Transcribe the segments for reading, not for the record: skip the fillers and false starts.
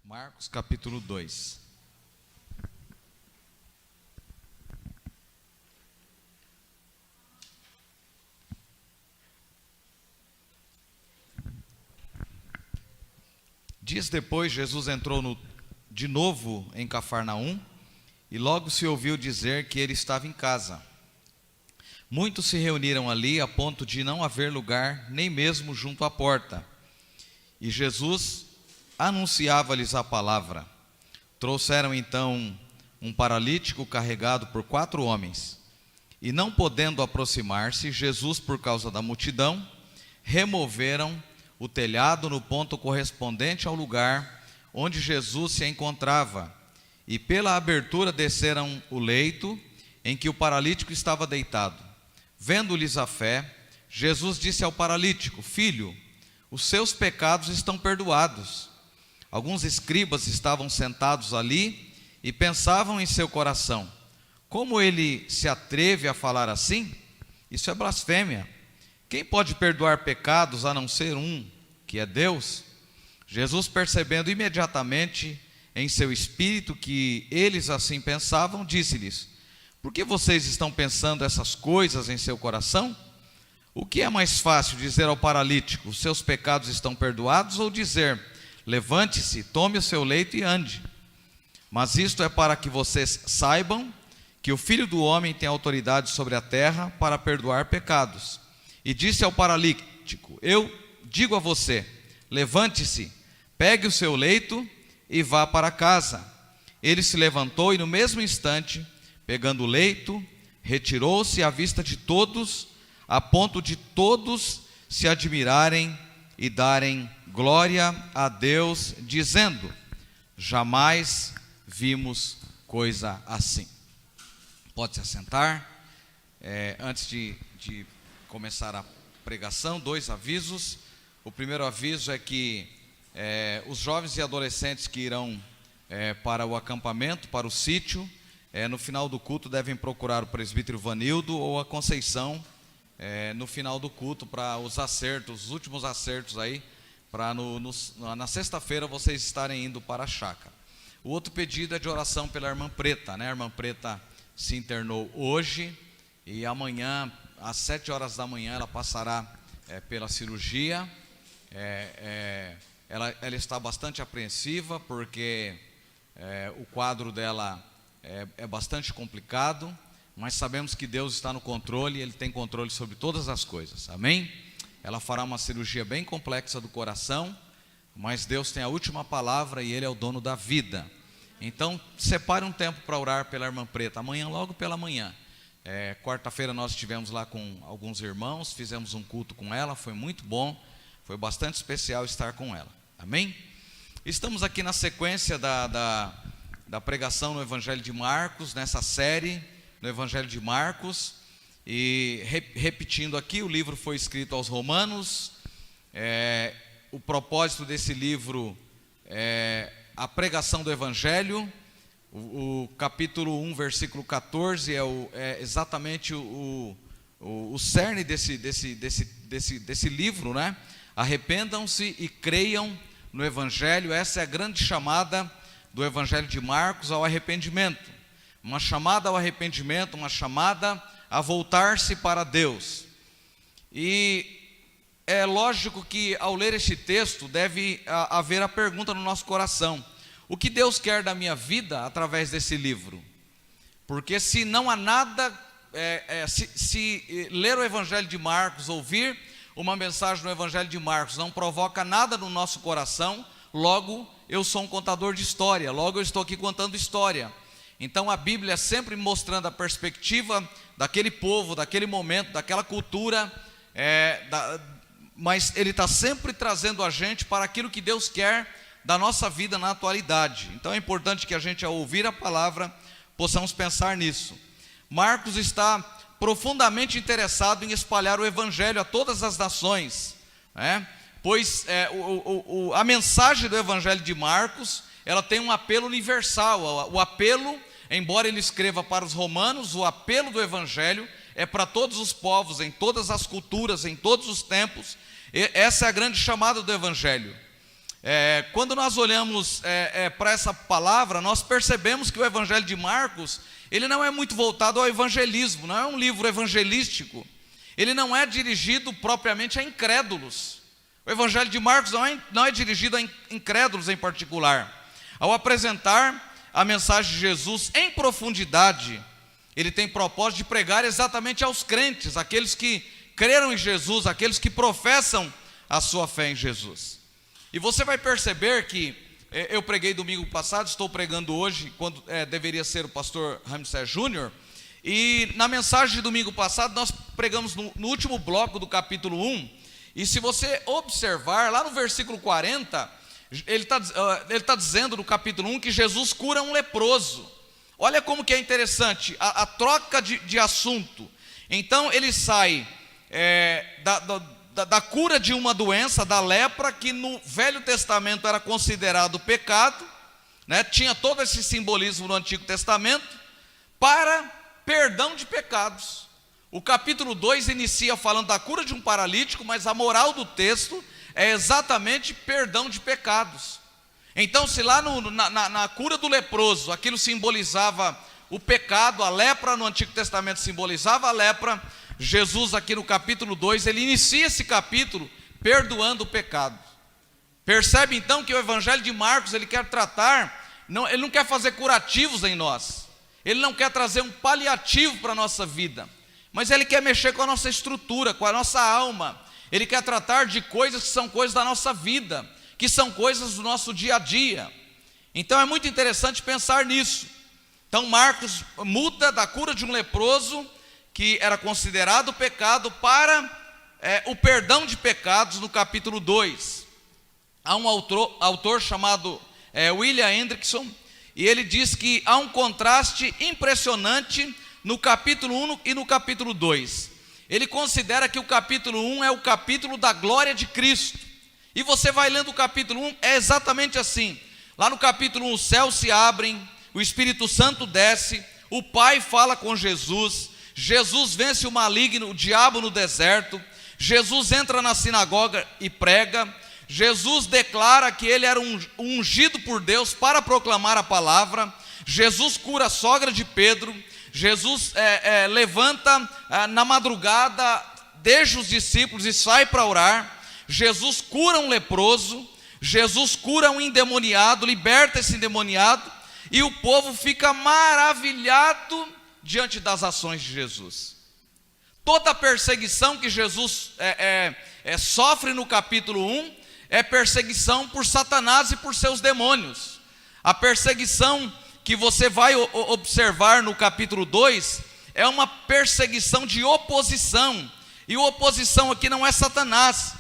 Marcos capítulo 2. Dias depois, Jesus entrou de novo em Cafarnaum e logo se ouviu dizer que ele estava em casa. Muitos se reuniram ali a ponto de não haver lugar nem mesmo junto à porta. E Jesus anunciava-lhes a palavra. Trouxeram então um paralítico carregado por 4 homens. E não podendo aproximar-se, Jesus, por causa da multidão, removeram o telhado no ponto correspondente ao lugar onde Jesus se encontrava. E pela abertura desceram o leito em que o paralítico estava deitado. Vendo-lhes a fé, Jesus disse ao paralítico: Filho, os seus pecados estão perdoados. Alguns escribas estavam sentados ali e pensavam em seu coração: como ele se atreve a falar assim? Isso é blasfêmia. Quem pode perdoar pecados a não ser um, que é Deus? Jesus, percebendo imediatamente em seu espírito que eles assim pensavam, disse-lhes: por que vocês estão pensando essas coisas em seu coração? O que é mais fácil, dizer ao paralítico: os seus pecados estão perdoados, ou dizer: levante-se, tome o seu leito e ande? Mas isto é para que vocês saibam que o Filho do Homem tem autoridade sobre a terra para perdoar pecados. E disse ao paralítico: eu digo a você, levante-se, pegue o seu leito e vá para casa. Ele se levantou e no mesmo instante, pegando o leito, retirou-se à vista de todos, a ponto de todos se admirarem e darem glória a Deus, dizendo: jamais vimos coisa assim. Pode se assentar. Antes de começar a pregação, 2 avisos. O primeiro aviso é que os jovens e adolescentes que irão para o acampamento, para o sítio, no final do culto devem procurar o presbítero Vanildo ou a Conceição, no final do culto, para os acertos, os últimos acertos aí, para na sexta-feira vocês estarem indo para a chácara. O outro pedido é de oração pela irmã Preta, né? A irmã Preta se internou hoje e amanhã, às 7 horas da manhã, ela passará pela cirurgia. Ela está bastante apreensiva porque o quadro dela é bastante complicado, mas sabemos que Deus está no controle, Ele tem controle sobre todas as coisas, amém? Ela fará uma cirurgia bem complexa do coração, mas Deus tem a última palavra e Ele é o dono da vida. Então, separe um tempo para orar pela irmã Preta, amanhã, logo pela manhã. Quarta-feira nós estivemos lá com alguns irmãos, fizemos um culto com ela, foi muito bom, foi bastante especial estar com ela, amém? Estamos aqui na sequência da pregação no Evangelho de Marcos, nessa série no Evangelho de Marcos, e repetindo aqui, o livro foi escrito aos Romanos. O propósito desse livro é a pregação do Evangelho. O capítulo 1, versículo 14 é exatamente o cerne desse livro, né? Arrependam-se e creiam no Evangelho. Essa é a grande chamada do Evangelho de Marcos ao arrependimento. Uma chamada ao arrependimento, uma chamada a voltar-se para Deus. E é lógico que ao ler este texto deve haver a pergunta no nosso coração: o que Deus quer da minha vida através desse livro? Porque se não há nada, se ler o Evangelho de Marcos, ouvir uma mensagem no Evangelho de Marcos não provoca nada no nosso coração, logo eu sou um contador de história, logo eu estou aqui contando história. Então a Bíblia é sempre mostrando a perspectiva daquele povo, daquele momento, daquela cultura, mas Ele está sempre trazendo a gente para aquilo que Deus quer da nossa vida na atualidade. Então é importante que a gente, ao ouvir a palavra, possamos pensar nisso. Marcos está profundamente interessado em espalhar o Evangelho a todas as nações, pois a mensagem do Evangelho de Marcos, ela tem um apelo universal. O apelo, embora ele escreva para os romanos, o apelo do Evangelho é para todos os povos, em todas as culturas, em todos os tempos. Essa é a grande chamada do Evangelho. Quando nós olhamos para essa palavra, nós percebemos que o Evangelho de Marcos, ele não é muito voltado ao evangelismo, não é um livro evangelístico. Ele não é dirigido propriamente a incrédulos. O Evangelho de Marcos não é dirigido a incrédulos em particular. Ao apresentar a mensagem de Jesus em profundidade, ele tem propósito de pregar exatamente aos crentes, aqueles que creram em Jesus, aqueles que professam a sua fé em Jesus. E você vai perceber que eu preguei domingo passado, estou pregando hoje, quando deveria ser o pastor Ramsés Júnior, e na mensagem de domingo passado nós pregamos no último bloco do capítulo 1, e se você observar, lá no versículo 40, ele está dizendo no capítulo 1 que Jesus cura um leproso. Olha como que é interessante a troca de assunto. Então ele sai da cura de uma doença, da lepra, que no Velho Testamento era considerado pecado, né? Tinha todo esse simbolismo no Antigo Testamento, para perdão de pecados. O capítulo 2 inicia falando da cura de um paralítico, mas a moral do texto é exatamente perdão de pecados. Então, se lá na cura do leproso, aquilo simbolizava o pecado, a lepra no Antigo Testamento simbolizava a lepra, Jesus aqui no capítulo 2, ele inicia esse capítulo perdoando o pecado. Percebe então que o Evangelho de Marcos, ele quer tratar, ele não quer fazer curativos em nós, ele não quer trazer um paliativo para a nossa vida, mas ele quer mexer com a nossa estrutura, com a nossa alma. Ele quer tratar de coisas que são coisas da nossa vida, que são coisas do nosso dia a dia. Então é muito interessante pensar nisso. Então Marcos muda da cura de um leproso, que era considerado pecado, para o perdão de pecados no capítulo 2. Há um autor chamado William Hendrickson, e ele diz que há um contraste impressionante no capítulo 1 e no capítulo 2. Ele considera que o capítulo 1 é o capítulo da glória de Cristo. E você vai lendo o capítulo 1, é exatamente assim. Lá no capítulo 1, os céus se abrem, o Espírito Santo desce, o Pai fala com Jesus, Jesus vence o maligno, o diabo no deserto, Jesus entra na sinagoga e prega, Jesus declara que ele era um ungido por Deus para proclamar a palavra, Jesus cura a sogra de Pedro, Jesus levanta na madrugada, deixa os discípulos e sai para orar. Jesus cura um leproso, Jesus cura um endemoniado, liberta esse endemoniado, e o povo fica maravilhado diante das ações de Jesus. Toda a perseguição que Jesus sofre no capítulo 1 é perseguição por Satanás e por seus demônios. A perseguição que você vai observar no capítulo 2 é uma perseguição de oposição, e a oposição aqui não é Satanás,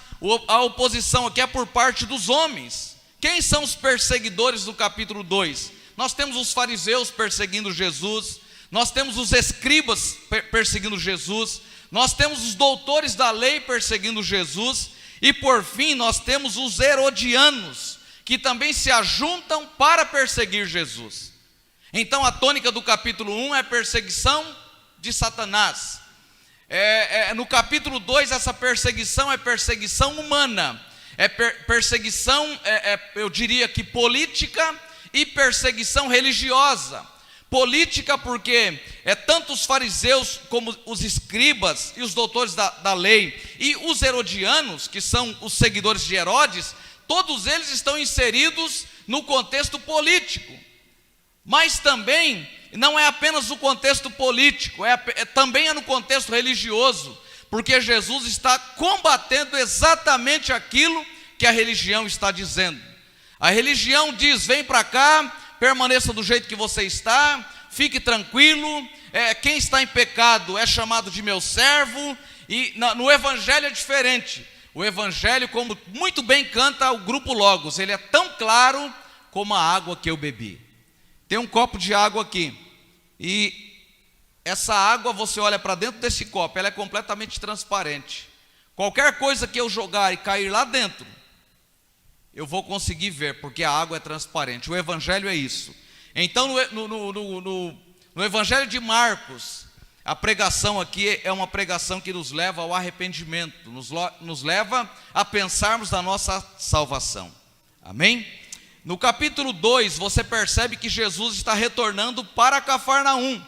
a oposição aqui é por parte dos homens. Quem são os perseguidores do capítulo 2? Nós temos os fariseus perseguindo Jesus, nós temos os escribas perseguindo Jesus, nós temos os doutores da lei perseguindo Jesus, e por fim nós temos os herodianos, que também se ajuntam para perseguir Jesus. Então a tônica do capítulo 1 é perseguição de Satanás. No capítulo 2 essa perseguição é perseguição humana, perseguição, eu diria que política, e perseguição religiosa. Política porque tanto os fariseus como os escribas e os doutores da lei e os herodianos, que são os seguidores de Herodes, todos eles estão inseridos no contexto político. Mas também não é apenas o contexto político, também é no contexto religioso, porque Jesus está combatendo exatamente aquilo que a religião está dizendo. A religião diz: vem para cá, permaneça do jeito que você está, fique tranquilo, quem está em pecado é chamado de meu servo. E no Evangelho é diferente. O Evangelho, como muito bem canta o grupo Logos, ele é tão claro como a água que eu bebi. Tem um copo de água aqui, e essa água, você olha para dentro desse copo, ela é completamente transparente. Qualquer coisa que eu jogar e cair lá dentro, eu vou conseguir ver, porque a água é transparente. O Evangelho é isso. Então no Evangelho de Marcos, a pregação aqui é uma pregação que nos leva ao arrependimento, nos leva a pensarmos na nossa salvação. Amém? No capítulo 2, você percebe que Jesus está retornando para Cafarnaum.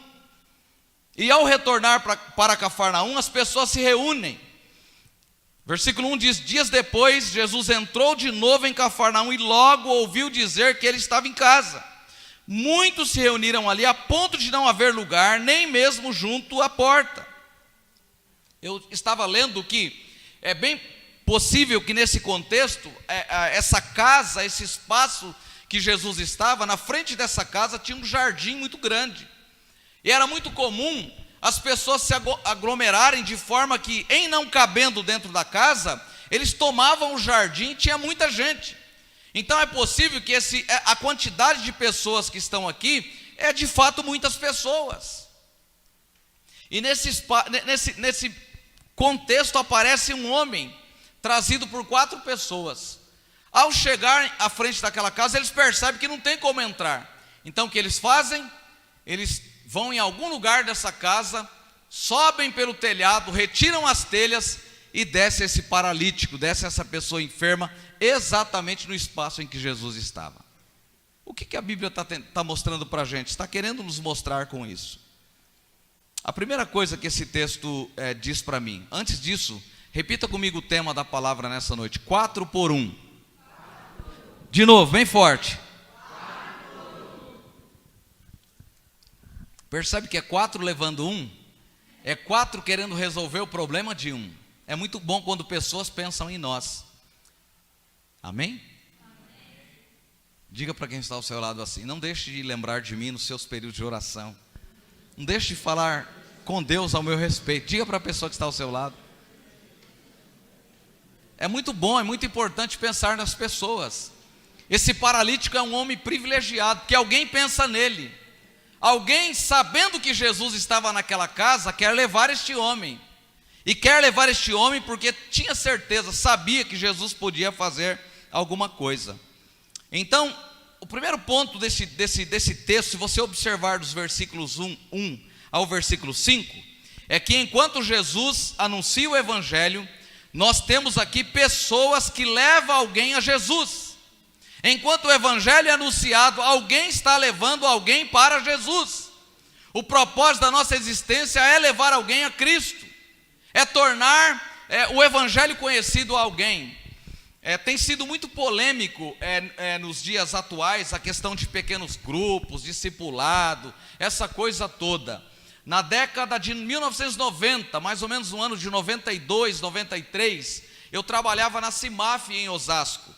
E ao retornar para Cafarnaum, as pessoas se reúnem. Versículo 1 diz: dias depois, Jesus entrou de novo em Cafarnaum e logo ouviu dizer que ele estava em casa. Muitos se reuniram ali a ponto de não haver lugar, nem mesmo junto à porta. Eu estava lendo que é bem possível que nesse contexto, essa casa, esse espaço que Jesus estava, na frente dessa casa tinha um jardim muito grande. E era muito comum as pessoas se aglomerarem de forma que, em não cabendo dentro da casa, eles tomavam o jardim e tinha muita gente. Então é possível que a quantidade de pessoas que estão aqui é de fato muitas pessoas. E nesse contexto aparece um homem trazido por 4 pessoas. Ao chegar à frente daquela casa, eles percebem que não tem como entrar. Então o que eles fazem? Eles vão em algum lugar dessa casa, sobem pelo telhado, retiram as telhas e desce esse paralítico, desce essa pessoa enferma, exatamente no espaço em que Jesus estava. O que a Bíblia está mostrando para a gente? Está querendo nos mostrar com isso? A primeira coisa que esse texto diz para mim, antes disso, repita comigo o tema da palavra nessa noite: 4 por 1. De novo, bem forte. Percebe que é 4 levando 1? É 4 querendo resolver o problema de 1. É muito bom quando pessoas pensam em nós. Amém? Diga para quem está ao seu lado assim: não deixe de lembrar de mim nos seus períodos de oração. Não deixe de falar com Deus ao meu respeito. Diga para a pessoa que está ao seu lado. É muito bom, é muito importante pensar nas pessoas. Esse paralítico é um homem privilegiado, porque alguém pensa nele. Alguém, sabendo que Jesus estava naquela casa, quer levar este homem. E quer levar este homem porque tinha certeza, sabia que Jesus podia fazer alguma coisa. Então, o primeiro ponto desse texto, se você observar dos versículos 1 ao versículo 5, é que enquanto Jesus anuncia o Evangelho, nós temos aqui pessoas que levam alguém a Jesus. Enquanto o Evangelho é anunciado, alguém está levando alguém para Jesus. O propósito da nossa existência é levar alguém a Cristo, é tornar o Evangelho conhecido a alguém. Tem sido muito polêmico nos dias atuais a questão de pequenos grupos, discipulado, essa coisa toda. Na década de 1990, mais ou menos no ano de 92, 93, eu trabalhava na CIMAF em Osasco.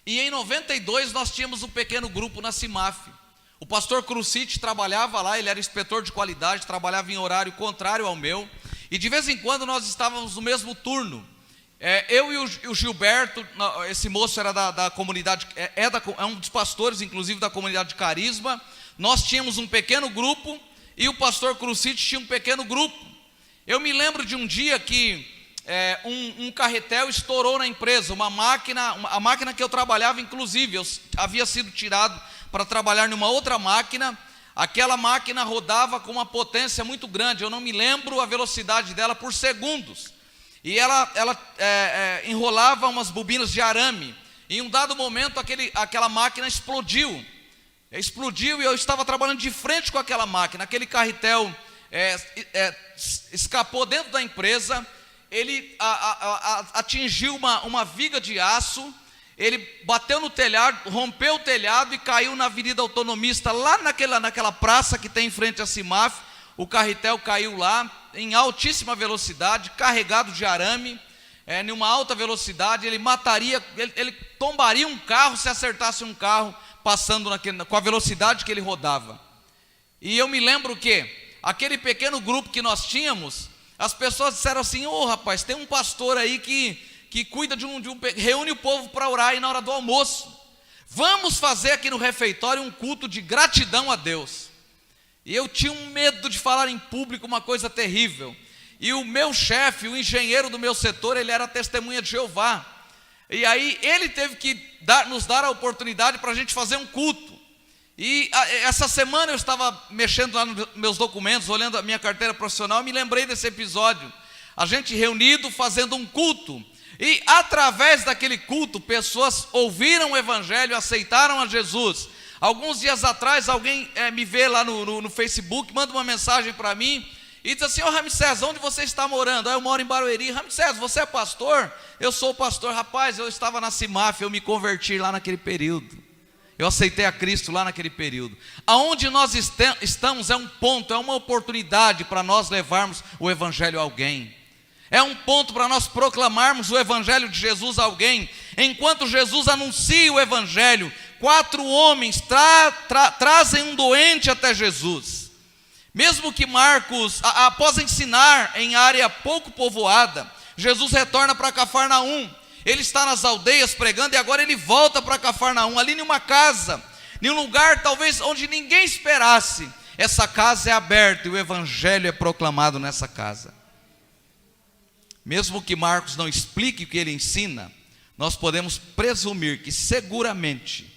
E em 92 nós tínhamos um pequeno grupo na CIMAF. O pastor Crucite trabalhava lá, ele era inspetor de qualidade, trabalhava em horário contrário ao meu. E de vez em quando nós estávamos no mesmo turno. Eu e o Gilberto, esse moço era da comunidade, é um dos pastores inclusive da comunidade de Carisma. Nós tínhamos um pequeno grupo e o pastor Crucite tinha um pequeno grupo. Eu me lembro de um dia que um carretel estourou na empresa, a máquina que eu trabalhava inclusive, eu havia sido tirado para trabalhar numa outra máquina. Aquela máquina rodava com uma potência muito grande, eu não me lembro a velocidade dela por segundos. E ela enrolava umas bobinas de arame. Em um dado momento aquela máquina explodiu. Explodiu e eu estava trabalhando de frente com aquela máquina. Aquele carretel escapou dentro da empresa. Ele atingiu uma viga de aço. Ele bateu no telhado, rompeu o telhado e caiu na Avenida Autonomista, lá naquela praça que tem em frente à CIMAF. O carretel caiu lá em altíssima velocidade, carregado de arame, em uma alta velocidade. Ele tombaria um carro se acertasse um carro passando com a velocidade que ele rodava. E eu me lembro que aquele pequeno grupo que nós tínhamos, as pessoas disseram assim: rapaz, tem um pastor aí que cuida reúne o povo para orar aí na hora do almoço. Vamos fazer aqui no refeitório um culto de gratidão a Deus. E eu tinha um medo de falar em público, uma coisa terrível. E o meu chefe, o engenheiro do meu setor, ele era testemunha de Jeová. E aí ele teve que nos dar a oportunidade para a gente fazer um culto. E essa semana eu estava mexendo lá nos meus documentos, olhando a minha carteira profissional, e me lembrei desse episódio. A gente reunido fazendo um culto. E através daquele culto, pessoas ouviram o evangelho, aceitaram a Jesus. Alguns dias atrás, alguém me vê lá no Facebook, manda uma mensagem para mim, e diz assim: ô Ramsés, onde você está morando? Eu moro em Barueri. Ramsés, você é pastor? Eu sou pastor. Rapaz, eu estava na CIMAF, eu me converti lá naquele período. Eu aceitei a Cristo lá naquele período. Aonde nós estamos é um ponto, é uma oportunidade para nós levarmos o evangelho a alguém. É um ponto para nós proclamarmos o evangelho de Jesus a alguém. Enquanto Jesus anuncia o evangelho, 4 homens trazem um doente até Jesus. Mesmo que Marcos, após ensinar em área pouco povoada, Jesus retorna para Cafarnaum. Ele está nas aldeias pregando e agora ele volta para Cafarnaum, ali em uma casa, em um lugar talvez onde ninguém esperasse. Essa casa é aberta e o evangelho é proclamado nessa casa. Mesmo que Marcos não explique o que ele ensina, nós podemos presumir que seguramente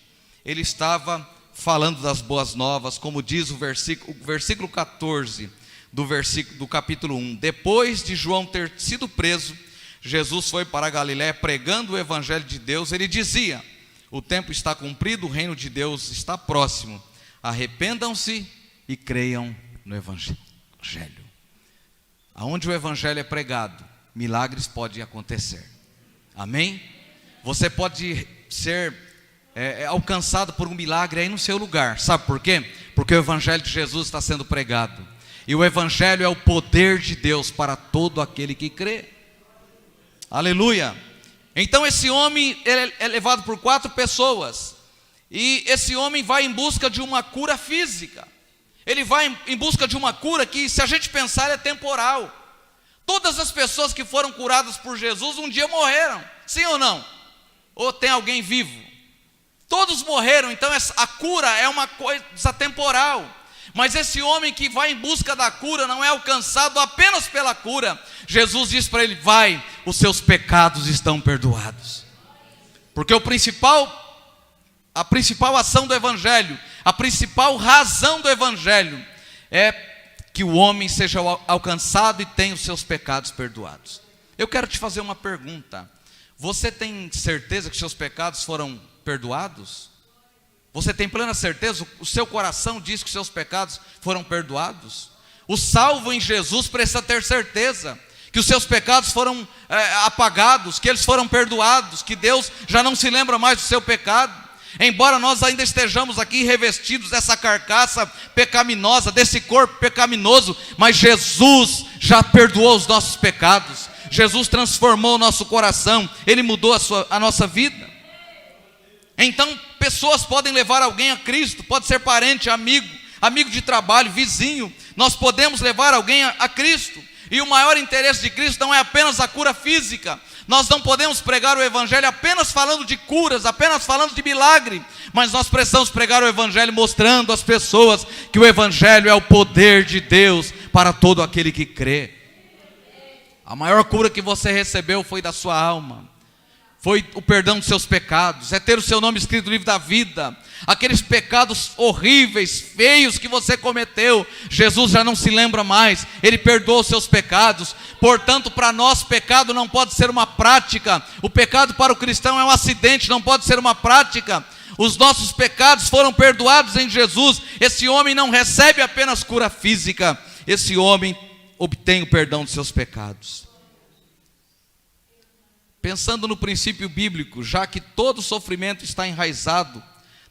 ele estava falando das boas novas, como diz o versículo 14 do capítulo 1. Depois de João ter sido preso, Jesus foi para a Galiléia pregando o evangelho de Deus. Ele dizia: o tempo está cumprido, o reino de Deus está próximo. Arrependam-se e creiam no evangelho. Aonde o evangelho é pregado, milagres podem acontecer. Amém? Você pode ser alcançado por um milagre aí no seu lugar. Sabe por quê? Porque o evangelho de Jesus está sendo pregado. E o evangelho é o poder de Deus para todo aquele que crê. Aleluia. Então esse homem é levado por 4 pessoas. E esse homem vai em busca de uma cura física. Ele vai em busca de uma cura que, se a gente pensar, é temporal. Todas as pessoas que foram curadas por Jesus um dia morreram. Sim ou não? Ou tem alguém vivo? Todos morreram. Então a cura é uma coisa temporal. Mas esse homem que vai em busca da cura não é alcançado apenas pela cura. Jesus diz para ele: vai, os seus pecados estão perdoados. Porque a principal ação do evangelho, a principal razão do evangelho é que o homem seja alcançado e tenha os seus pecados perdoados. Eu quero te fazer uma pergunta: você tem certeza que seus pecados foram perdoados? Você tem plena certeza? O seu coração diz que seus pecados foram perdoados? O salvo em Jesus precisa ter certeza que os seus pecados foram apagados, que eles foram perdoados, que Deus já não se lembra mais do seu pecado. Embora nós ainda estejamos aqui revestidos dessa carcaça pecaminosa, desse corpo pecaminoso, mas Jesus já perdoou os nossos pecados. Jesus transformou o nosso coração, Ele mudou a nossa vida. Então pessoas podem levar alguém a Cristo, pode ser parente, amigo de trabalho, vizinho. Nós podemos levar alguém a Cristo. E o maior interesse de Cristo não é apenas a cura física. Nós não podemos pregar o evangelho apenas falando de curas, apenas falando de milagre. Mas nós precisamos pregar o evangelho mostrando às pessoas que o evangelho é o poder de Deus para todo aquele que crê. A maior cura que você recebeu foi da sua alma. Foi o perdão dos seus pecados, é ter o seu nome escrito no livro da vida. Aqueles pecados horríveis, feios que você cometeu, Jesus já não se lembra mais, Ele perdoou os seus pecados. Portanto, para nós, pecado não pode ser uma prática. O pecado para o cristão é um acidente, não pode ser uma prática. Os nossos pecados foram perdoados em Jesus. Esse homem não recebe apenas cura física, esse homem obtém o perdão dos seus pecados. Pensando no princípio bíblico, já que todo sofrimento está enraizado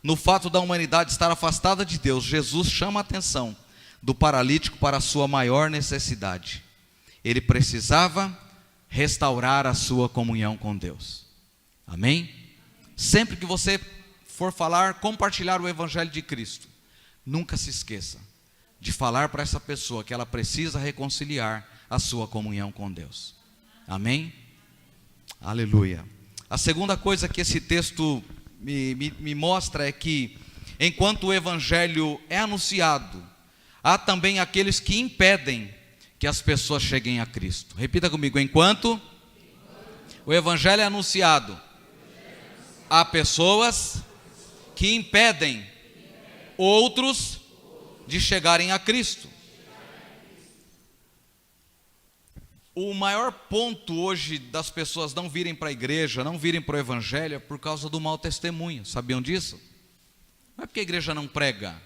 no fato da humanidade estar afastada de Deus, Jesus chama a atenção do paralítico para a sua maior necessidade. Ele precisava restaurar a sua comunhão com Deus. Amém? Sempre que você for falar, compartilhar o evangelho de Cristo, nunca se esqueça de falar para essa pessoa que ela precisa reconciliar a sua comunhão com Deus. Amém? Aleluia. A segunda coisa que esse texto me mostra é que, enquanto o evangelho é anunciado, há também aqueles que impedem que as pessoas cheguem a Cristo. Repita comigo: enquanto o evangelho é anunciado, há pessoas que impedem outros de chegarem a Cristo. O maior ponto hoje das pessoas não virem para a igreja, não virem para o evangelho, é por causa do mau testemunho. Sabiam disso? Não é porque a igreja não prega.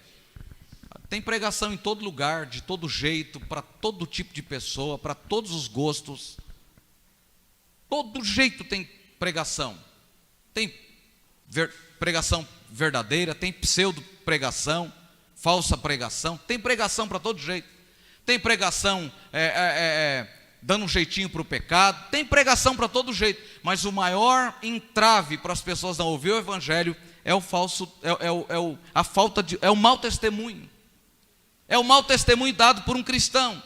Tem pregação em todo lugar, de todo jeito, para todo tipo de pessoa, para todos os gostos. Todo jeito tem pregação. Tem pregação verdadeira, tem pseudo-pregação, falsa pregação. Tem pregação para todo jeito. Tem pregação dando um jeitinho para o pecado. Tem pregação para todo jeito. Mas o maior entrave para as pessoas não ouvir o evangelho é o falso, é o mau testemunho. É o mau testemunho dado por um cristão.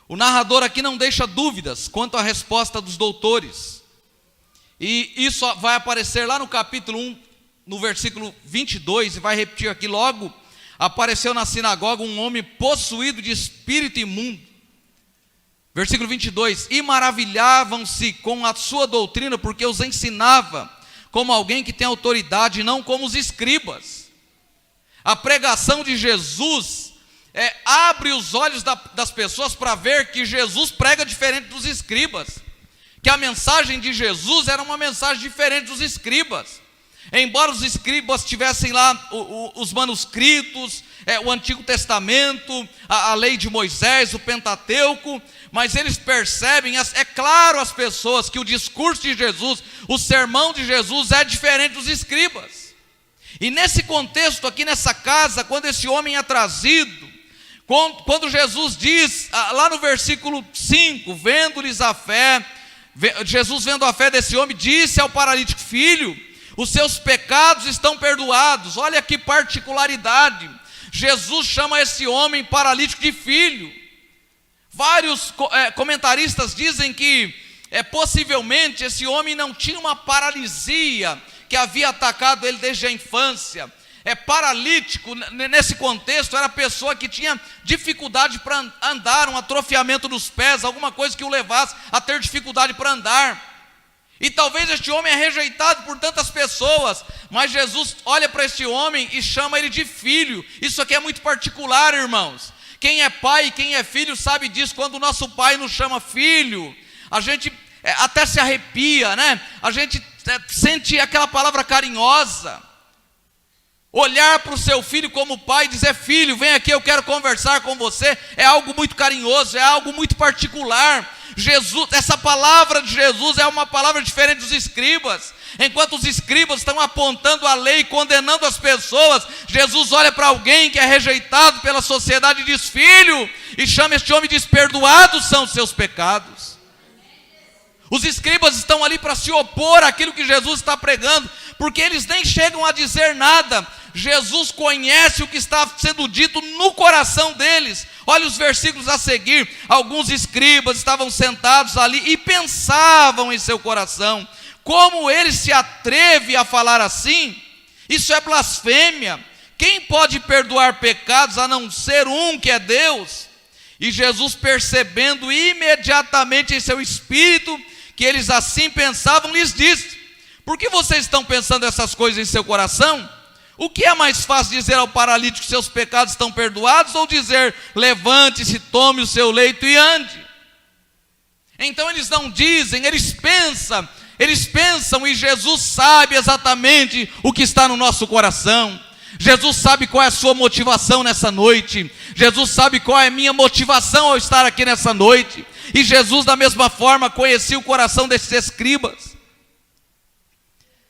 O narrador aqui não deixa dúvidas quanto à resposta dos doutores. E isso vai aparecer lá no capítulo 1, no versículo 22, e vai repetir aqui logo. Apareceu na sinagoga um homem possuído de espírito imundo. Versículo 22. E maravilhavam-se com a sua doutrina, porque os ensinava como alguém que tem autoridade, não como os escribas. A pregação de Jesus abre os olhos das pessoas para ver que Jesus prega diferente dos escribas, que a mensagem de Jesus era uma mensagem diferente dos escribas. Embora os escribas tivessem lá os manuscritos, o Antigo Testamento, a lei de Moisés, o Pentateuco, mas eles percebem, é claro às pessoas que o discurso de Jesus, o sermão de Jesus é diferente dos escribas. E nesse contexto aqui nessa casa, quando esse homem é trazido, quando Jesus diz, lá no versículo 5, vendo-lhes a fé, Jesus vendo a fé desse homem, disse ao paralítico: filho, os seus pecados estão perdoados. Olha que particularidade, Jesus chama esse homem paralítico de filho. Vários comentaristas dizem que possivelmente esse homem não tinha uma paralisia que havia atacado ele desde a infância. Paralítico, nesse contexto, era a pessoa que tinha dificuldade para andar, um atrofiamento dos pés, alguma coisa que o levasse a ter dificuldade para andar. E talvez este homem é rejeitado por tantas pessoas, mas Jesus olha para este homem e chama ele de filho. Isso aqui é muito particular, irmãos. Quem é pai e quem é filho sabe disso. Quando o nosso pai nos chama filho, a gente até se arrepia, né? A gente sente aquela palavra carinhosa. Olhar para o seu filho como pai e dizer: filho, vem aqui, eu quero conversar com você, é algo muito carinhoso, é algo muito particular. Jesus, essa palavra de Jesus é uma palavra diferente dos escribas. Enquanto os escribas estão apontando a lei, condenando as pessoas, Jesus olha para alguém que é rejeitado pela sociedade e diz: filho, e chama este homem e diz: perdoados são os seus pecados. Os escribas estão ali para se opor àquilo que Jesus está pregando, porque eles nem chegam a dizer nada. Jesus conhece o que está sendo dito no coração deles. Olha os versículos a seguir. Alguns escribas estavam sentados ali e pensavam em seu coração: como ele se atreve a falar assim? Isso é blasfêmia. Quem pode perdoar pecados a não ser um, que é Deus? E Jesus, percebendo imediatamente em seu espírito que eles assim pensavam, lhes disse: por que vocês estão pensando essas coisas em seu coração? O que é mais fácil, dizer ao paralítico: seus pecados estão perdoados, ou dizer: levante-se, tome o seu leito e ande? Então eles não dizem, eles pensam, e Jesus sabe exatamente o que está no nosso coração. Jesus sabe qual é a sua motivação nessa noite. Jesus sabe qual é a minha motivação ao estar aqui nessa noite. E Jesus, da mesma forma, conhecia o coração desses escribas.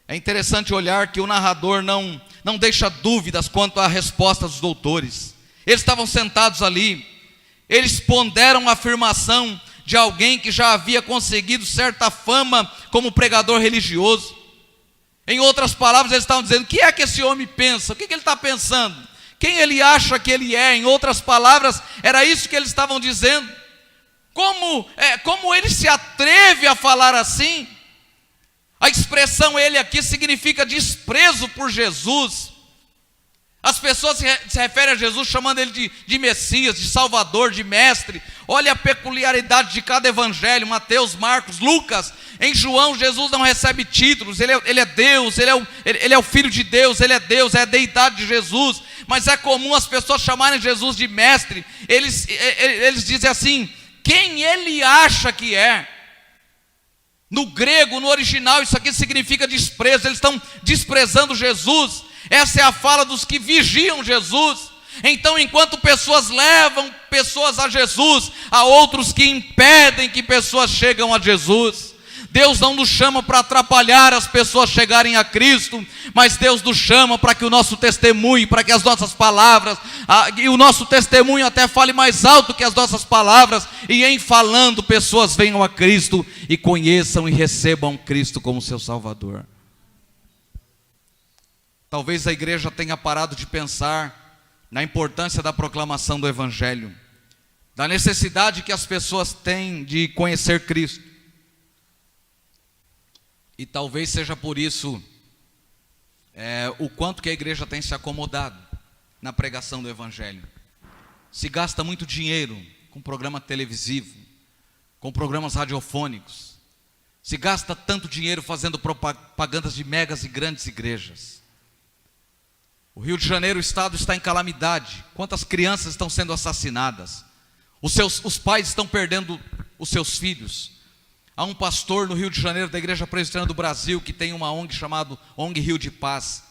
É interessante olhar que o narrador não deixa dúvidas quanto à resposta dos doutores. Eles estavam sentados ali, eles ponderam a afirmação de alguém que já havia conseguido certa fama como pregador religioso. Em outras palavras, eles estavam dizendo: o que é que esse homem pensa? O que ele está pensando? Quem ele acha que ele é? Em outras palavras, era isso que eles estavam dizendo. Como ele se atreve a falar assim? A expressão ele aqui significa desprezo por Jesus. As pessoas se referem a Jesus chamando ele de Messias, de Salvador, de Mestre. Olha a peculiaridade de cada evangelho: Mateus, Marcos, Lucas. Em João, Jesus não recebe títulos. Ele é Deus, ele é o Filho de Deus, ele é Deus, é a deidade de Jesus. Mas é comum as pessoas chamarem Jesus de Mestre. Eles dizem assim: quem ele acha que é. No grego, no original, isso aqui significa desprezo. Eles estão desprezando Jesus. Essa é a fala dos que vigiam Jesus. Então, enquanto pessoas levam pessoas a Jesus, há outros que impedem que pessoas cheguem a Jesus. Deus não nos chama para atrapalhar as pessoas chegarem a Cristo, mas Deus nos chama para que o nosso testemunho, para que as nossas palavras, e o nosso testemunho até fale mais alto que as nossas palavras, e em falando pessoas venham a Cristo e conheçam e recebam Cristo como seu Salvador. Talvez a igreja tenha parado de pensar na importância da proclamação do Evangelho, da necessidade que as pessoas têm de conhecer Cristo. E talvez seja por isso o quanto que a igreja tem se acomodado na pregação do Evangelho. Se gasta muito dinheiro com programa televisivo, com programas radiofônicos. Se gasta tanto dinheiro fazendo propagandas de megas e grandes igrejas. O Rio de Janeiro, o estado, está em calamidade. Quantas crianças estão sendo assassinadas? Os pais estão perdendo os seus filhos. Há um pastor no Rio de Janeiro, da Igreja Presbiteriana do Brasil, que tem uma ONG chamada ONG Rio de Paz.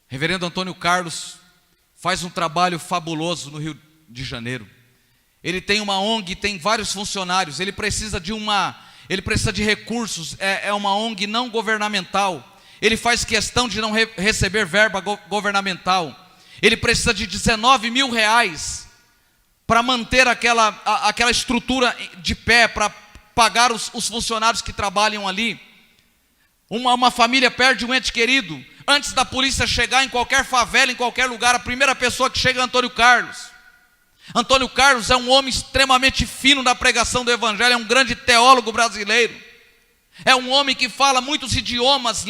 Reverendo Antônio Carlos faz um trabalho fabuloso no Rio de Janeiro. Ele tem uma ONG, tem vários funcionários, ele precisa de recursos, é uma ONG não governamental. Ele faz questão de não receber verba governamental. Ele precisa de 19 mil reais para manter aquela estrutura de pé, para pagar os funcionários que trabalham ali. Uma família perde um ente querido. Antes da polícia chegar em qualquer favela, em qualquer lugar, a primeira pessoa que chega é Antônio Carlos. Antônio Carlos é um homem extremamente fino na pregação do Evangelho, é um grande teólogo brasileiro. É um homem que fala muitos idiomas.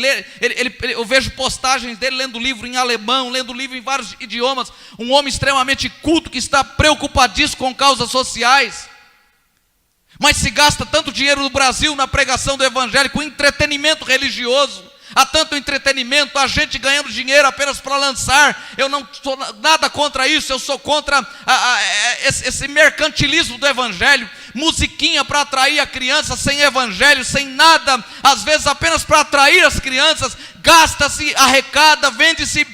Eu vejo postagens dele lendo livro em alemão, lendo livro em vários idiomas. Um homem extremamente culto que está preocupadíssimo com causas sociais. Mas se gasta tanto dinheiro no Brasil na pregação do Evangelho, com entretenimento religioso. Há tanto entretenimento, há gente ganhando dinheiro apenas para lançar. Eu não sou nada contra isso, eu sou contra esse mercantilismo do Evangelho. Musiquinha para atrair a criança, sem Evangelho, sem nada. Às vezes apenas para atrair as crianças. Gasta-se, arrecada, vende-se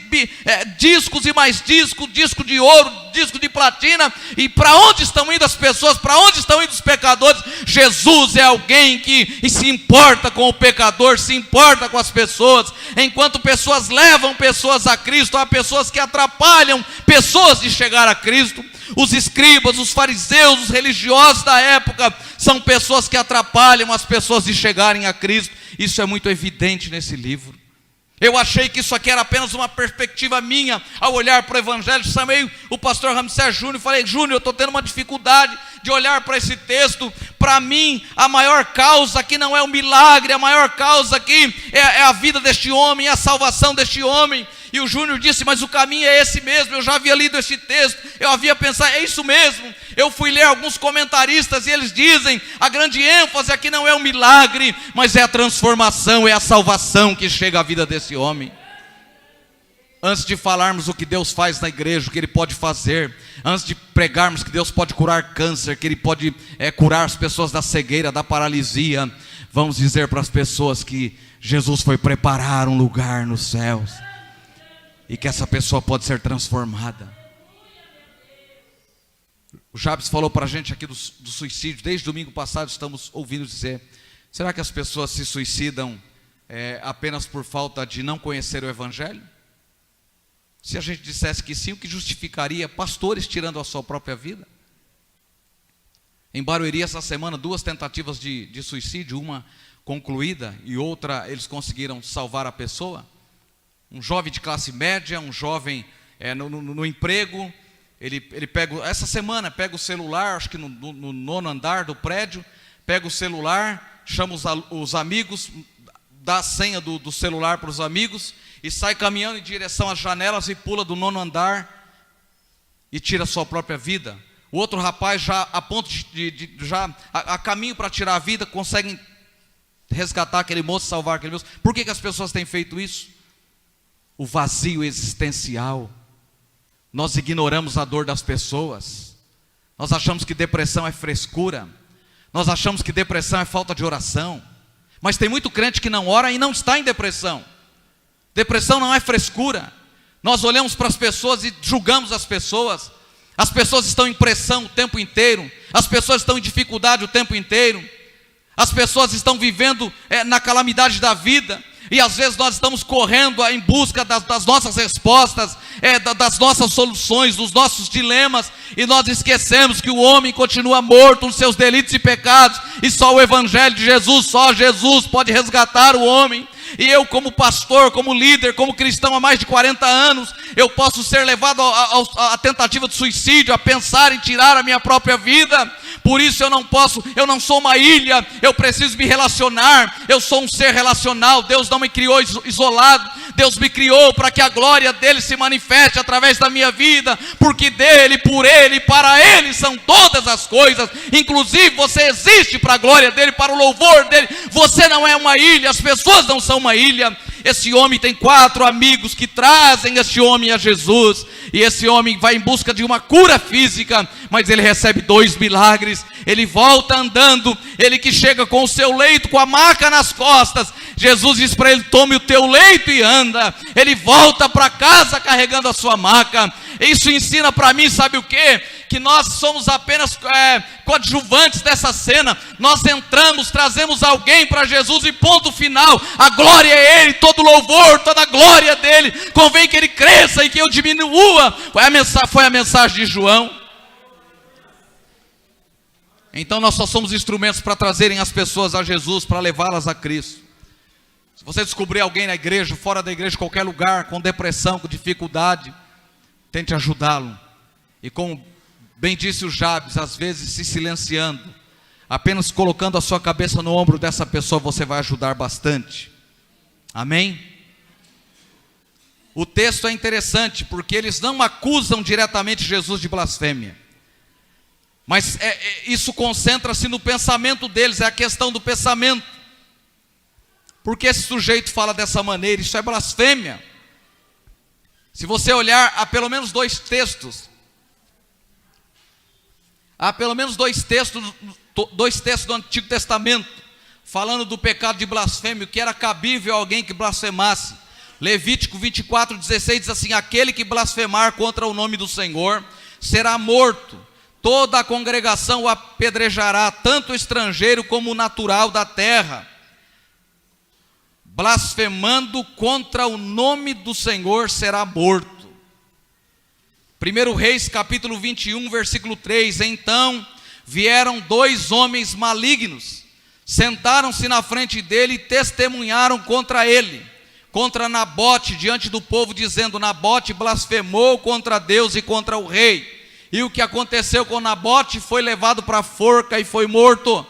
discos e mais discos, disco de ouro, disco de platina. E para onde estão indo as pessoas? Para onde estão indo os pecadores? Jesus é alguém que se importa com o pecador, se importa com as pessoas. Enquanto pessoas levam pessoas a Cristo, há pessoas que atrapalham pessoas de chegar a Cristo. Os escribas, os fariseus, os religiosos da época são pessoas que atrapalham as pessoas de chegarem a Cristo. Isso é muito evidente nesse livro. Eu achei que isso aqui era apenas uma perspectiva minha ao olhar para o Evangelho. Chamei o pastor Ramsés Júnior e falei: Júnior, eu estou tendo uma dificuldade de olhar para esse texto. Para mim, a maior causa aqui não é o milagre, a maior causa aqui é a vida deste homem, é a salvação deste homem. E o Júnior disse: mas o caminho é esse mesmo. Eu já havia lido este texto, eu havia pensado, é isso mesmo. Eu fui ler alguns comentaristas e eles dizem: a grande ênfase aqui não é o milagre, mas é a transformação, é a salvação que chega à vida desse homem. Antes de falarmos o que Deus faz na igreja, o que Ele pode fazer, antes de pregarmos que Deus pode curar câncer, que Ele pode curar as pessoas da cegueira, da paralisia, vamos dizer para as pessoas que Jesus foi preparar um lugar nos céus e que essa pessoa pode ser transformada. O Jabes falou para a gente aqui do suicídio. Desde domingo passado estamos ouvindo dizer: será que as pessoas se suicidam apenas por falta de não conhecer o Evangelho? Se a gente dissesse que sim, o que justificaria pastores tirando a sua própria vida? Em Barueri, essa semana, 2 tentativas de suicídio, uma concluída e outra eles conseguiram salvar a pessoa. Um jovem de classe média, um jovem no emprego, ele pega, essa semana, pega o celular, acho que no 9º andar do prédio, pega o celular, chama os amigos, dá a senha do celular para os amigos e sai caminhando em direção às janelas e pula do 9º andar e tira a sua própria vida. O outro rapaz, já a ponto a caminho para tirar a vida, consegue resgatar aquele moço, salvar aquele moço. Por que as pessoas têm feito isso? O vazio existencial. Nós ignoramos a dor das pessoas. Nós achamos que depressão é frescura. Nós achamos que depressão é falta de oração. Mas tem muito crente que não ora e não está em depressão. Depressão não é frescura. Nós olhamos para as pessoas e julgamos as pessoas. As pessoas estão em pressão o tempo inteiro. As pessoas estão em dificuldade o tempo inteiro. As pessoas estão vivendo na calamidade da vida. E às vezes nós estamos correndo em busca das nossas respostas, das nossas soluções, dos nossos dilemas. E nós esquecemos que o homem continua morto nos seus delitos e pecados. E só o Evangelho de Jesus, só Jesus pode resgatar o homem. E eu, como pastor, como líder, como cristão há mais de 40 anos, eu posso ser levado à tentativa de suicídio, a pensar em tirar a minha própria vida. Por isso eu não sou uma ilha, eu preciso me relacionar, eu sou um ser relacional. Deus não me criou isolado, Deus me criou para que a glória dele se manifeste através da minha vida, porque dele, por ele, para ele são todas as coisas. Inclusive você existe para a glória dele, para o louvor dele. Você não é uma ilha, as pessoas não são uma ilha. Esse homem tem 4 amigos que trazem esse homem a Jesus, e esse homem vai em busca de uma cura física, mas ele recebe 2 milagres. Ele volta andando, ele que chega com o seu leito, com a maca nas costas, Jesus diz para ele: tome o teu leito e anda. Ele volta para casa carregando a sua maca. Isso ensina para mim, sabe o quê? Que nós somos apenas coadjuvantes dessa cena. Nós entramos, trazemos alguém para Jesus e ponto final. A glória é Ele, todo louvor, toda a glória dele. Convém que Ele cresça e que eu diminua. Foi a mensagem de João. Então nós só somos instrumentos para trazerem as pessoas a Jesus, para levá-las a Cristo. Se você descobrir alguém na igreja, fora da igreja, em qualquer lugar, com depressão, com dificuldade, tente ajudá-lo. E como bem disse o Jabes, às vezes se silenciando, apenas colocando a sua cabeça no ombro dessa pessoa, você vai ajudar bastante. Amém? O texto é interessante, porque eles não acusam diretamente Jesus de blasfêmia. Mas isso concentra-se no pensamento deles, é a questão do pensamento. Porque esse sujeito fala dessa maneira? Isso é blasfêmia. Se você olhar, há pelo menos 2 textos. Há pelo menos 2 textos do Antigo Testamento, falando do pecado de blasfêmia, que era cabível a alguém que blasfemasse. Levítico 24:16 diz assim: aquele que blasfemar contra o nome do Senhor será morto. Toda a congregação o apedrejará, tanto o estrangeiro como o natural da terra. Blasfemando contra o nome do Senhor será morto. 1 Reis capítulo 21, versículo 3. Então vieram 2 homens malignos, sentaram-se na frente dele e testemunharam contra ele, contra Nabote, diante do povo, dizendo: Nabote blasfemou contra Deus e contra o rei. E o que aconteceu com Nabote? Foi levado para a forca e foi morto.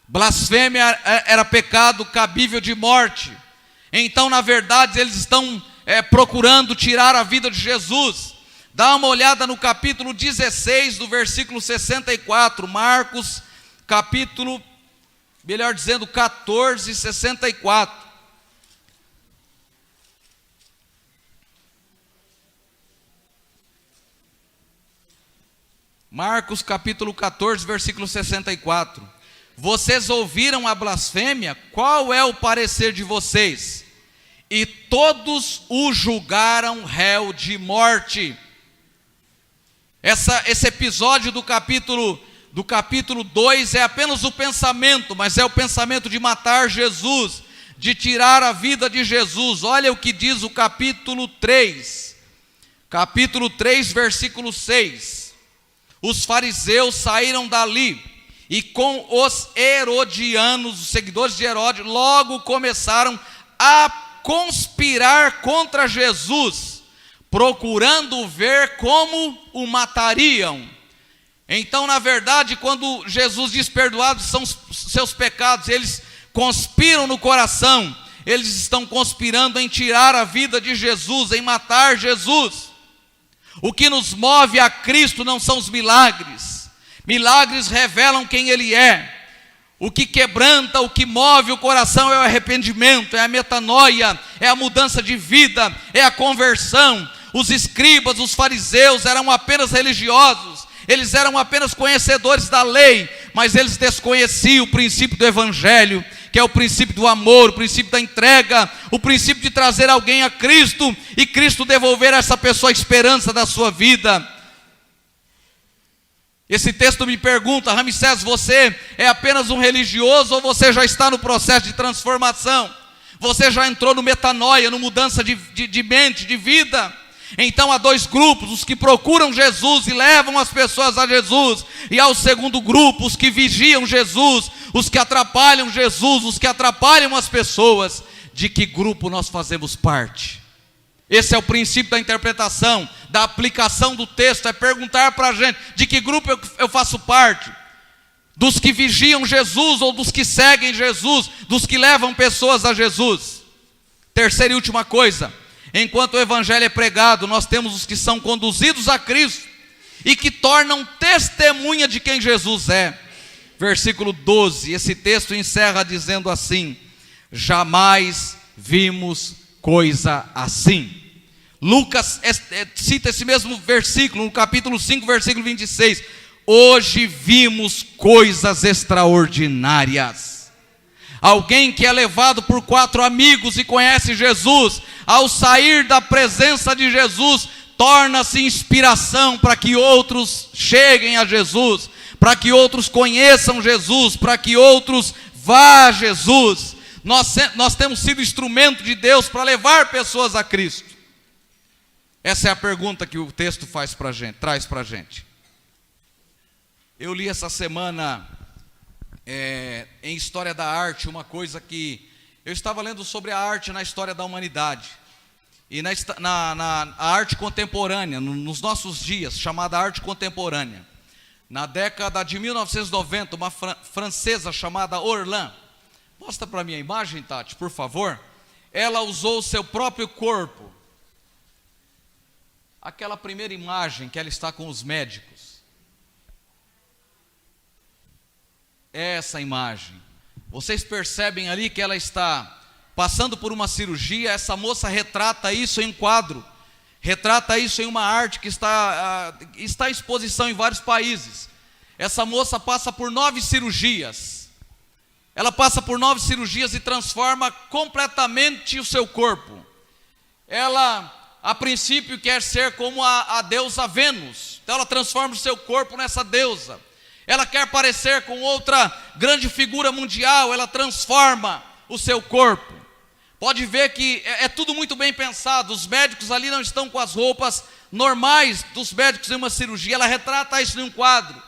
Blasfêmia era pecado cabível de morte. Então, na verdade, eles estão procurando tirar a vida de Jesus. Dá uma olhada no capítulo 16, do versículo 64. Marcos, capítulo, melhor dizendo, 14, 64. Marcos capítulo 14, versículo 64. Vocês ouviram a blasfêmia? Qual é o parecer de vocês? E todos o julgaram réu de morte. Esse episódio do capítulo 2 é apenas o pensamento, mas é o pensamento de matar Jesus, de tirar a vida de Jesus. Olha o que diz o capítulo 3. Capítulo 3, versículo 6. Os fariseus saíram dali e com os herodianos, os seguidores de Herodes, logo começaram a conspirar contra Jesus, procurando ver como o matariam. Então, na verdade, quando Jesus diz perdoados são os seus pecados, eles conspiram no coração, eles estão conspirando em tirar a vida de Jesus, em matar Jesus. O que nos move a Cristo não são os milagres. Milagres revelam quem Ele é. O que quebranta, o que move o coração é o arrependimento, é a metanoia, é a mudança de vida, é a conversão. os escribas, os fariseus eram apenas religiosos, eles eram apenas conhecedores da lei, mas eles desconheciam o princípio do evangelho, que é o princípio do amor, o princípio da entrega, o princípio de trazer alguém a Cristo, e Cristo devolver a essa pessoa a esperança da sua vida. Esse texto me pergunta: Ramsés, você é apenas um religioso ou você já está no processo de transformação? Você já entrou no metanoia, no mudança de mente, de vida? Então há dois grupos: os que procuram Jesus e levam as pessoas a Jesus, e há o segundo grupo, os que vigiam Jesus, os que atrapalham Jesus, os que atrapalham as pessoas. De que grupo nós fazemos parte? Esse é o princípio da interpretação, da aplicação do texto, é perguntar para a gente: de que grupo eu faço parte? Dos que vigiam Jesus ou dos que seguem Jesus, dos que levam pessoas a Jesus? Terceira e última coisa: enquanto o evangelho é pregado, nós temos os que são conduzidos a Cristo e que tornam testemunha de quem Jesus é. Versículo 12, esse texto encerra dizendo assim: jamais vimos coisa assim. Lucas cita esse mesmo versículo no capítulo 5, versículo 26. Hoje vimos coisas extraordinárias. Alguém que é levado por 4 amigos e conhece Jesus, ao sair da presença de Jesus, torna-se inspiração para que outros cheguem a Jesus, para que outros conheçam Jesus, para que outros vá a Jesus. Nós temos sido instrumento de Deus para levar pessoas a Cristo. Essa é a pergunta que o texto traz para a gente. Eu li essa semana em História da Arte uma coisa que eu estava lendo sobre a arte na história da humanidade e na arte contemporânea, nos nossos dias, chamada arte contemporânea. Na década de 1990, uma francesa chamada Orlan, mostra para mim a imagem, Tati, por favor. Ela usou o seu próprio corpo. Aquela primeira imagem que ela está com os médicos. Essa imagem. Vocês percebem ali que ela está passando por uma cirurgia. Essa moça retrata isso em quadro. Retrata isso em uma arte que está em exposição em vários países. Essa moça passa por 9 cirurgias. Ela passa por 9 cirurgias e transforma completamente o seu corpo. Ela, a princípio, quer ser como a deusa Vênus. Então ela transforma o seu corpo nessa deusa. Ela quer parecer com outra grande figura mundial. Ela transforma o seu corpo. Pode ver que é tudo muito bem pensado. Os médicos ali não estão com as roupas normais dos médicos em uma cirurgia. Ela retrata isso em um quadro.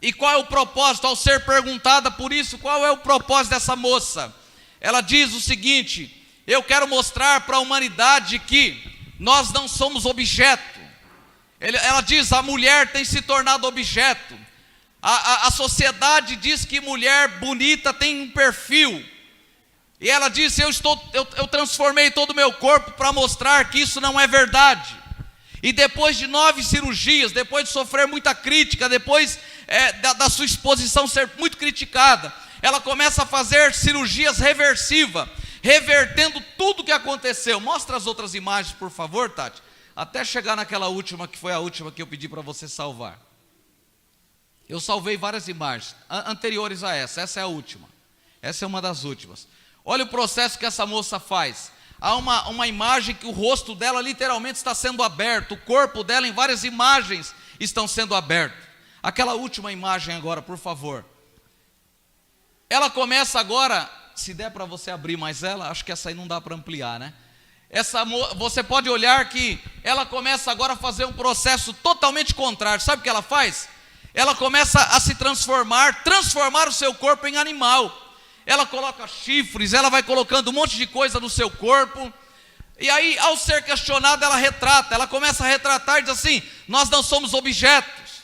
E qual é o propósito? Ao ser perguntada por isso, qual é o propósito dessa moça? Ela diz o seguinte: eu quero mostrar para a humanidade que nós não somos objeto. Ela diz: a mulher tem se tornado objeto. A sociedade diz que mulher bonita tem um perfil. E ela disse: eu transformei todo o meu corpo para mostrar que isso não é verdade. E depois de 9 cirurgias, depois de sofrer muita crítica, depois da sua exposição ser muito criticada, ela começa a fazer cirurgias reversivas, revertendo tudo o que aconteceu. Mostra as outras imagens, por favor, Tati, até chegar naquela última, que foi a última que eu pedi para você salvar. Eu salvei várias imagens anteriores a essa é a última. Essa é uma das últimas. Olha o processo que essa moça faz. Há uma imagem que o rosto dela literalmente está sendo aberto, o corpo dela em várias imagens estão sendo abertos. Aquela última imagem agora, por favor. Ela começa agora, se der para você abrir mais ela, acho que essa aí não dá para ampliar, né? Você pode olhar que ela começa agora a fazer um processo totalmente contrário. Sabe o que ela faz? Ela começa a se transformar o seu corpo em animal. Ela coloca chifres, ela vai colocando um monte de coisa no seu corpo. E aí, ao ser questionada, ela começa a retratar e diz assim: nós não somos objetos.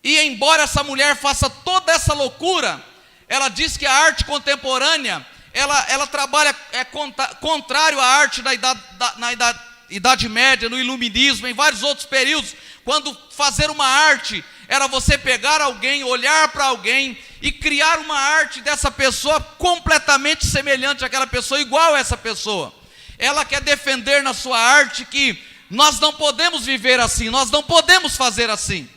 E embora essa mulher faça toda essa loucura, ela diz que a arte contemporânea, ela trabalha contrário à arte na Idade Média, no Iluminismo, em vários outros períodos, quando fazer uma arte era você pegar alguém, olhar para alguém e criar uma arte dessa pessoa completamente semelhante àquela pessoa, igual a essa pessoa. Ela quer defender na sua arte que nós não podemos viver assim, nós não podemos fazer assim.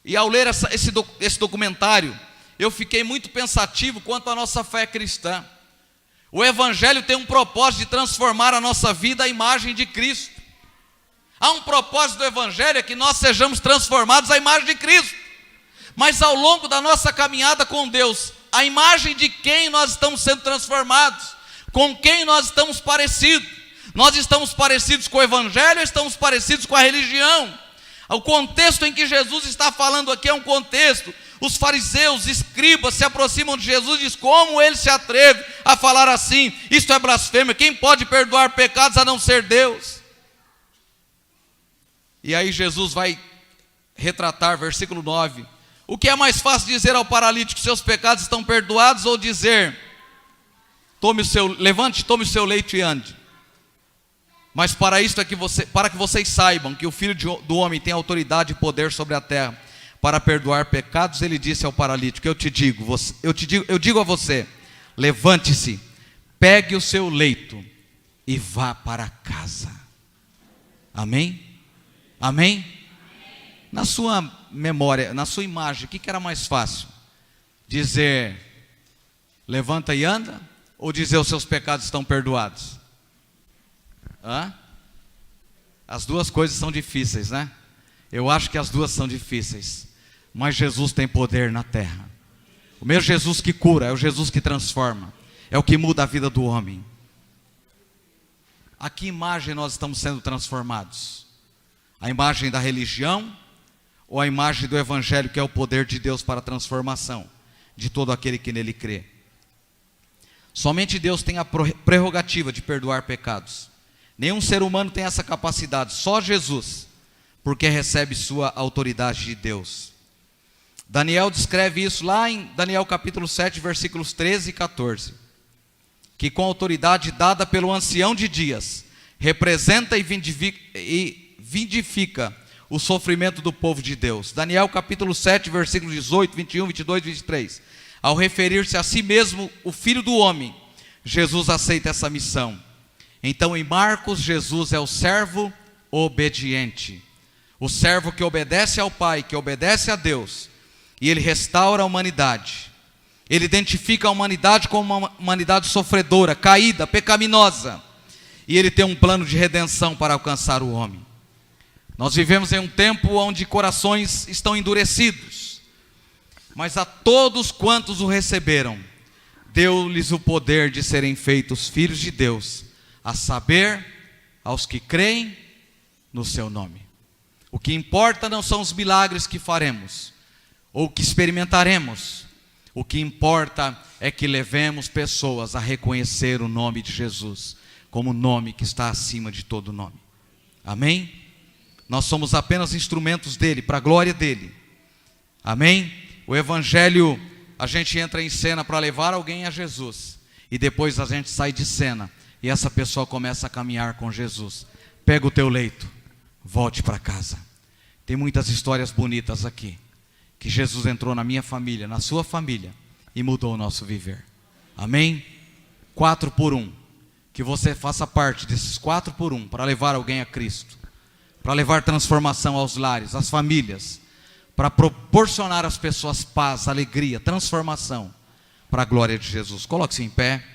E ao ler esse documentário, eu fiquei muito pensativo quanto à nossa fé cristã. O Evangelho tem um propósito de transformar a nossa vida à imagem de Cristo. Há um propósito do Evangelho, é que nós sejamos transformados à imagem de Cristo. Mas ao longo da nossa caminhada com Deus, a imagem de quem nós estamos sendo transformados, com quem nós estamos parecidos. Nós estamos parecidos com o Evangelho, estamos parecidos com a religião. O contexto em que Jesus está falando aqui é um contexto. Os fariseus, escribas se aproximam de Jesus e dizem: como ele se atreve a falar assim? Isto é blasfêmia, quem pode perdoar pecados a não ser Deus? E aí Jesus vai retratar, versículo 9. O que é mais fácil dizer ao paralítico: seus pecados estão perdoados, ou dizer: levante, tome o seu leito e ande? Mas para isto é para que vocês saibam que o Filho do Homem tem autoridade e poder sobre a terra para perdoar pecados, ele disse ao paralítico: eu digo a você, levante-se, pegue o seu leito e vá para casa. Amém? Amém? Na sua memória, na sua imagem, o que era mais fácil? Dizer: levanta e anda? Ou dizer: os seus pecados estão perdoados? As duas coisas são difíceis, né? Eu acho que as duas são difíceis. Mas Jesus tem poder na terra. O mesmo Jesus que cura é o Jesus que transforma, é o que muda a vida do homem. A que imagem nós estamos sendo transformados? A imagem da religião ou a imagem do Evangelho, que é o poder de Deus para a transformação de todo aquele que nele crê? Somente Deus tem a prerrogativa de perdoar pecados. Nenhum ser humano tem essa capacidade, só Jesus, porque recebe sua autoridade de Deus. Daniel descreve isso lá em Daniel capítulo 7, versículos 13 e 14. Que com autoridade dada pelo ancião de dias, representa e vindifica o sofrimento do povo de Deus. Daniel capítulo 7, versículos 18, 21, 22 e 23. Ao referir-se a si mesmo, o Filho do Homem, Jesus aceita essa missão. Então em Marcos, Jesus é o servo obediente. O servo que obedece ao Pai, que obedece a Deus. E ele restaura a humanidade. Ele identifica a humanidade como uma humanidade sofredora, caída, pecaminosa. E ele tem um plano de redenção para alcançar o homem. Nós vivemos em um tempo onde corações estão endurecidos. Mas a todos quantos o receberam, deu-lhes o poder de serem feitos filhos de Deus, a saber, aos que creem no seu nome. O que importa não são os milagres que faremos, ou que experimentaremos. O que importa é que levemos pessoas a reconhecer o nome de Jesus, como o nome que está acima de todo nome. Amém? Nós somos apenas instrumentos dele, para a glória dele. Amém? O Evangelho, a gente entra em cena para levar alguém a Jesus, e depois a gente sai de cena, e essa pessoa começa a caminhar com Jesus. Pega o teu leito, volte para casa. Tem muitas histórias bonitas aqui, que Jesus entrou na minha família, na sua família, e mudou o nosso viver. Amém? 4 por 1. Que você faça parte desses 4 por 1, para levar alguém a Cristo, para levar transformação aos lares, às famílias, para proporcionar às pessoas paz, alegria, transformação, para a glória de Jesus. Coloque-se em pé.